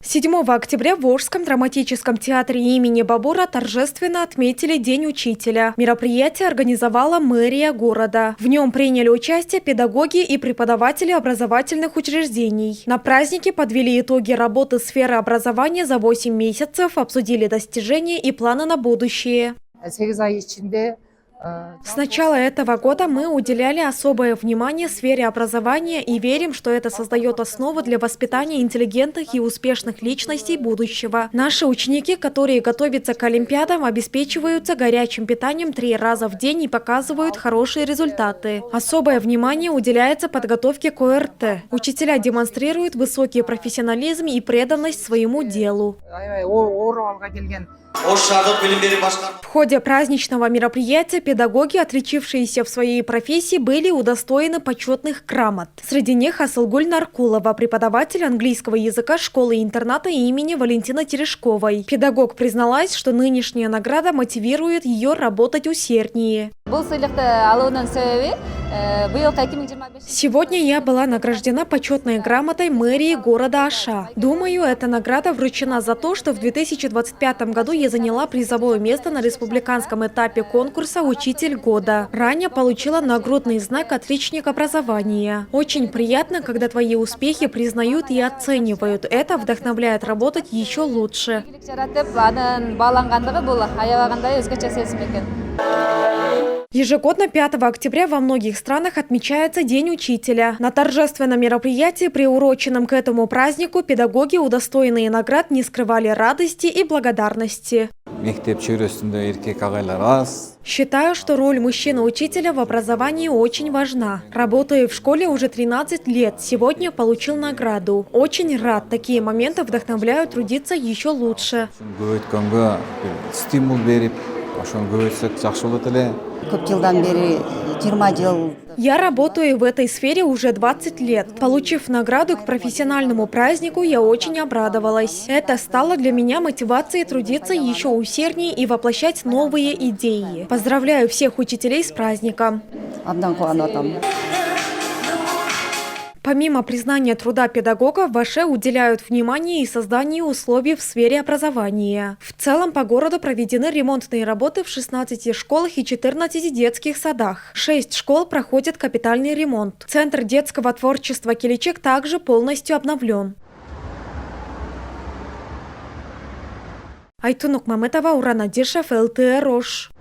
7 октября в Волжском драматическом театре имени Бабура торжественно отметили День учителя. Мероприятие организовала мэрия города. В нем приняли участие педагоги и преподаватели образовательных учреждений. На празднике подвели итоги работы сферы образования за 8 месяцев, обсудили достижения и планы на будущее. С начала этого года мы уделяли особое внимание сфере образования и верим, что это создает основу для воспитания интеллигентных и успешных личностей будущего. Наши ученики, которые готовятся к олимпиадам, обеспечиваются горячим питанием 3 раза в день и показывают хорошие результаты. Особое внимание уделяется подготовке к ОРТ. Учителя демонстрируют высокий профессионализм и преданность своему делу. В ходе праздничного мероприятия педагоги, отличившиеся в своей профессии, были удостоены почетных грамот. Среди них Асылгуль Наркулова, преподаватель английского языка школы-интерната имени Валентины Терешковой. Педагог призналась, что нынешняя награда мотивирует ее работать усерднее. Сегодня я была награждена почетной грамотой мэрии города Аша. Думаю, эта награда вручена за то, что в 2025 году я заняла призовое место на республиканском этапе конкурса «Учитель года». Ранее получила нагрудный знак «Отличник образования». Очень приятно, когда твои успехи признают и оценивают. Это вдохновляет работать еще лучше. Ежегодно 5 октября во многих странах отмечается День учителя. На торжественном мероприятии, приуроченном к этому празднику, педагоги, удостоенные наград, не скрывали радости и благодарности. Считаю, что роль мужчины-учителя в образовании очень важна. Работаю в школе уже 13 лет. Сегодня получил награду. Очень рад. Такие моменты вдохновляют трудиться еще лучше. Я работаю в этой сфере уже 20 лет. Получив награду к профессиональному празднику, я очень обрадовалась. Это стало для меня мотивацией трудиться еще усерднее и воплощать новые идеи. Поздравляю всех учителей с праздником. Помимо признания труда педагогов, в Аше уделяют внимание и созданию условий в сфере образования. В целом по городу проведены ремонтные работы в 16 школах и 14 детских садах. 6 школ проходят капитальный ремонт. Центр детского творчества «Келечек» также полностью обновлен. Айтунук Мамытова, Уран Адишев, ЛТР Ош.